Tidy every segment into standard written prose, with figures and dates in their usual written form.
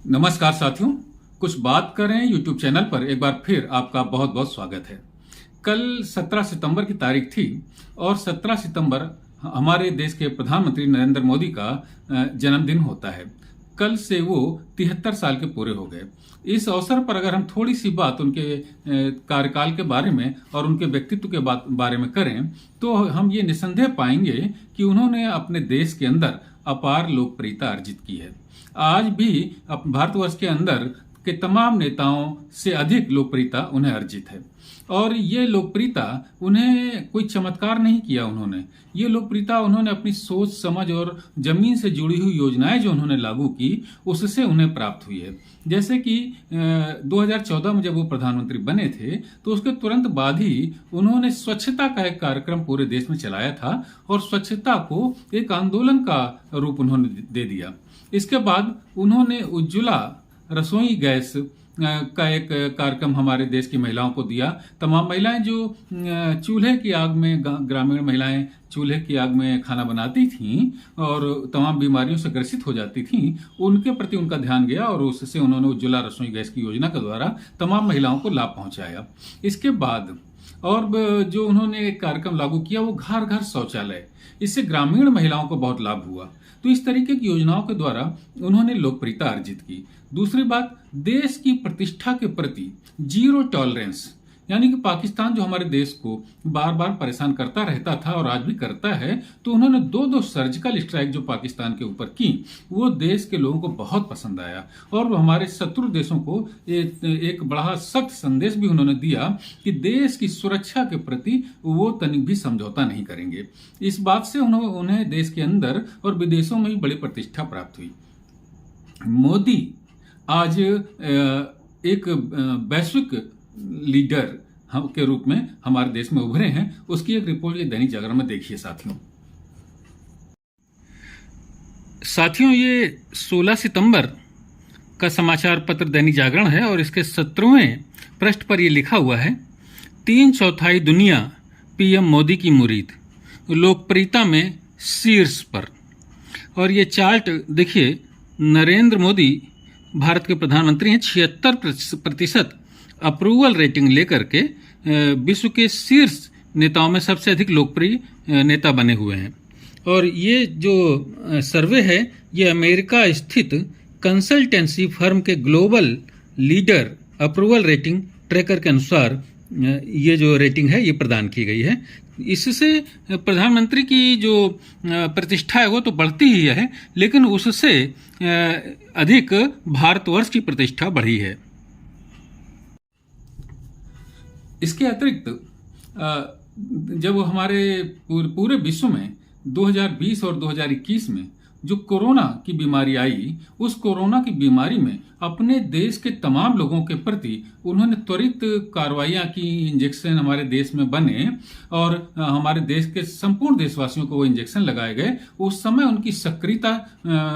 नमस्कार साथियों, कुछ बात करें यूट्यूब चैनल पर एक बार फिर आपका बहुत बहुत स्वागत है। कल 17 सितंबर की तारीख थी और 17 सितंबर हमारे देश के प्रधानमंत्री नरेंद्र मोदी का जन्मदिन होता है। कल से वो 73 साल के पूरे हो गए। इस अवसर पर अगर हम थोड़ी सी बात उनके कार्यकाल के बारे में और उनके व्यक्तित्व के बारे में करें तो हम ये निसंदेह पाएंगे कि उन्होंने अपने देश के अंदर अपार लोकप्रियता अर्जित की है। आज भी भारतवर्ष के अंदर के तमाम नेताओं से अधिक लोकप्रियता उन्हें अर्जित है और ये लोकप्रियता उन्हें कोई चमत्कार नहीं किया। ये लोकप्रियता उन्होंने अपनी सोच समझ और जमीन से जुड़ी हुई योजनाएं जो उन्होंने लागू की उससे उन्हें प्राप्त हुई है। जैसे कि 2014 में जब वो प्रधानमंत्री बने थे तो उसके तुरंत बाद ही उन्होंने स्वच्छता का एक कार्यक्रम पूरे देश में चलाया था और स्वच्छता को एक आंदोलन का रूप उन्होंने दे दिया। इसके बाद उन्होंने उज्ज्वला रसोई गैस का एक कार्यक्रम हमारे देश की महिलाओं को दिया। तमाम महिलाएं जो चूल्हे की आग में, ग्रामीण महिलाएं चूल्हे की आग में खाना बनाती थीं और तमाम बीमारियों से ग्रसित हो जाती थीं, उनके प्रति उनका ध्यान गया और उससे उन्होंने उज्ज्वला रसोई गैस की योजना के द्वारा तमाम महिलाओं को लाभ पहुंचाया। इसके बाद और जो उन्होंने एक कार्यक्रम लागू किया वो घर घर शौचालय, इससे ग्रामीण महिलाओं को बहुत लाभ हुआ। तो इस तरीके की योजनाओं के द्वारा उन्होंने लोकप्रियता अर्जित की। दूसरी बात, देश की प्रतिष्ठा के प्रति जीरो टॉलरेंस, यानी कि पाकिस्तान जो हमारे देश को बार बार परेशान करता रहता था और आज भी करता है, तो उन्होंने दो सर्जिकल स्ट्राइक जो पाकिस्तान के ऊपर की वो देश के लोगों को बहुत पसंद आया और वो हमारे शत्रु देशों को एक बड़ा सख्त संदेश भी उन्होंने दिया कि देश की सुरक्षा के प्रति वो तनिक भी समझौता नहीं करेंगे। इस बात से उन्हें देश के अंदर और विदेशों में भी बड़ी प्रतिष्ठा प्राप्त हुई। मोदी आज एक वैश्विक लीडर के रूप में हमारे देश में उभरे हैं। उसकी एक रिपोर्ट ये दैनिक जागरण में देखिए साथियों, ये 16 सितंबर का समाचार पत्र दैनिक जागरण है और इसके 17वें पृष्ठ पर ये लिखा हुआ है, 3/4 दुनिया पीएम मोदी की मुरीद, लोकप्रियता में शीर्ष पर। और ये चार्ट देखिए, नरेंद्र मोदी भारत के प्रधानमंत्री हैं, 76% अप्रूवल रेटिंग लेकर के विश्व के शीर्ष नेताओं में सबसे अधिक लोकप्रिय नेता बने हुए हैं। और ये जो सर्वे है ये अमेरिका स्थित कंसल्टेंसी फर्म के global leader approval rating tracker के अनुसार ये जो रेटिंग है ये प्रदान की गई है। इससे प्रधानमंत्री की जो प्रतिष्ठा है वो तो बढ़ती ही है, लेकिन उससे अधिक भारतवर्ष की प्रतिष्ठा बढ़ी है। इसके अतिरिक्त जब हमारे पूरे विश्व में 2020 और 2021 में जो कोरोना की बीमारी आई, उस कोरोना की बीमारी में अपने देश के तमाम लोगों के प्रति उन्होंने त्वरित कार्रवाइयां की। इंजेक्शन हमारे देश में बने और हमारे देश के संपूर्ण देशवासियों को वो इंजेक्शन लगाए गए। उस समय उनकी सक्रियता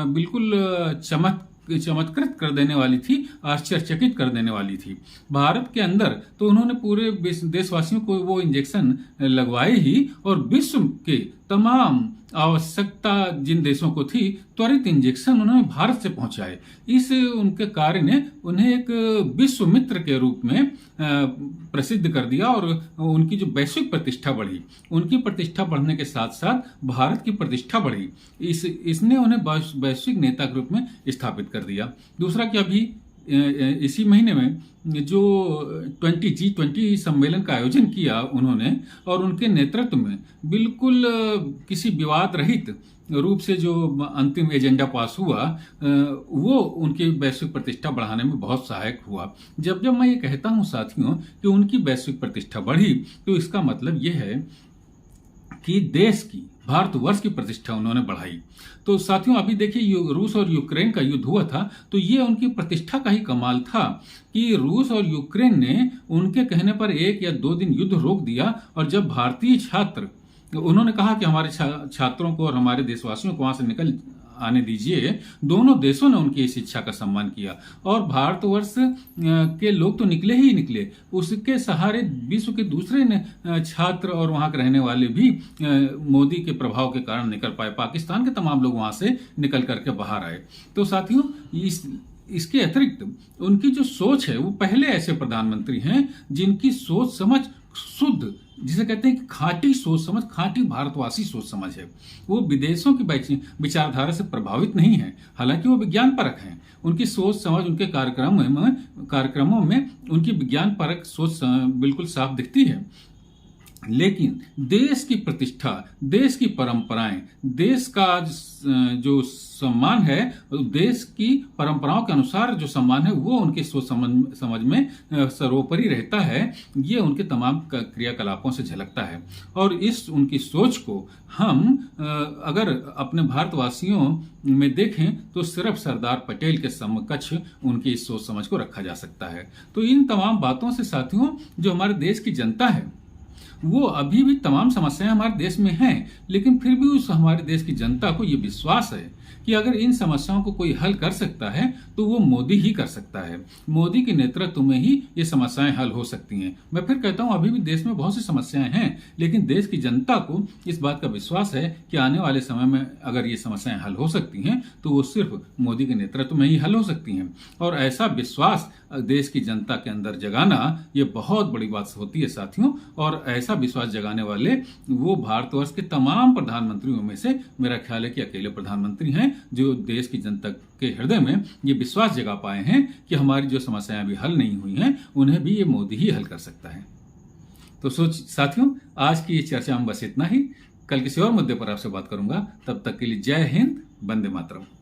बिल्कुल चमत्कृत कर देने वाली थी, आश्चर्यचकित कर देने वाली थी। भारत के अंदर तो उन्होंने पूरे देशवासियों को वो इंजेक्शन लगवाए ही और विश्व के तमाम आवश्यकता जिन देशों को थी त्वरित इंजेक्शन उन्होंने भारत से पहुंचाए। इस उनके कार्य ने उन्हें एक विश्व मित्र के रूप में प्रसिद्ध कर दिया और उनकी जो वैश्विक प्रतिष्ठा बढ़ी, उनकी प्रतिष्ठा बढ़ने के साथ साथ भारत की प्रतिष्ठा बढ़ी। इसने उन्हें वैश्विक नेता के रूप में स्थापित कर दिया। दूसरा कि अभी इसी महीने में जो G20 सम्मेलन का आयोजन किया उन्होंने और उनके नेतृत्व में बिल्कुल किसी विवाद रहित रूप से जो अंतिम एजेंडा पास हुआ वो उनकी वैश्विक प्रतिष्ठा बढ़ाने में बहुत सहायक हुआ। जब मैं ये कहता हूं साथियों कि उनकी वैश्विक प्रतिष्ठा बढ़ी तो इसका मतलब ये है कि देश की, भारतवर्ष की प्रतिष्ठा उन्होंने बढ़ाई। तो साथियों अभी देखिए रूस और यूक्रेन का युद्ध हुआ था तो ये उनकी प्रतिष्ठा का ही कमाल था कि रूस और यूक्रेन ने उनके कहने पर 1 या 2 दिन युद्ध रोक दिया और जब भारतीय छात्र, उन्होंने कहा कि हमारे छात्रों को और हमारे देशवासियों को वहां से निकल आने दीजिए, दोनों देशों ने उनकी इस इच्छा का सम्मान किया और भारतवर्ष के लोग तो निकले ही निकले, उसके सहारे विश्व के दूसरे छात्र और वहां के रहने वाले भी मोदी के प्रभाव के कारण निकल पाए। पाकिस्तान के तमाम लोग वहां से निकल करके बाहर आए। तो साथियों इसके अतिरिक्त उनकी जो सोच है, वो पहले ऐसे प्रधानमंत्री हैं जिनकी सोच समझ शुद्ध, जिसे कहते हैं कि खांटी सोच समझ, खांटी भारतवासी सोच समझ है। वो विदेशों की विचारधारा से प्रभावित नहीं है, हालांकि वो विज्ञान परक हैं। उनकी सोच समझ, उनके कार्यक्रमों में उनकी विज्ञान परक सोच बिल्कुल साफ दिखती है। लेकिन देश की प्रतिष्ठा, देश की परंपराएं, देश का जो सम्मान है, देश की परंपराओं के अनुसार जो सम्मान है, वो उनके सोच समझ में सर्वोपरि रहता है। ये उनके तमाम क्रियाकलापों से झलकता है। और इस उनकी सोच को हम अगर अपने भारतवासियों में देखें तो सिर्फ सरदार पटेल के समकक्ष उनकी इस सोच समझ को रखा जा सकता है। तो इन तमाम बातों से साथियों, जो हमारे देश की जनता है, वो अभी भी तमाम समस्याएं हमारे देश में हैं, लेकिन फिर भी उस हमारे देश की जनता को ये विश्वास है कि अगर इन समस्याओं को कोई हल कर सकता है तो वो मोदी ही कर सकता है। मोदी के नेतृत्व में ही ये समस्याएं हल हो सकती हैं। मैं फिर कहता हूं, अभी भी देश में बहुत सी समस्याएं हैं, लेकिन देश की जनता को इस बात का विश्वास है कि आने वाले समय में अगर ये समस्याएं हल हो सकती हैं तो वो सिर्फ मोदी के नेतृत्व में ही हल हो सकती हैं। और ऐसा विश्वास देश की जनता के अंदर जगाना ये बहुत बड़ी बात होती है साथियों। और ऐसा विश्वास जगाने वाले वो भारतवर्ष के तमाम प्रधानमंत्रियों में से मेरा ख्याल है कि अकेले प्रधानमंत्री हैं जो देश की जनता के हृदय में ये विश्वास जगा पाए हैं कि हमारी जो समस्याएं अभी हल नहीं हुई हैं, उन्हें भी ये मोदी ही हल कर सकता है। तो साथियों, आज की ये चर्चा में बस इतना ही। कल किसी और मुद्दे पर आपसे बात करूंगा। तब तक के लिए जय हिंद, वंदे मातरम।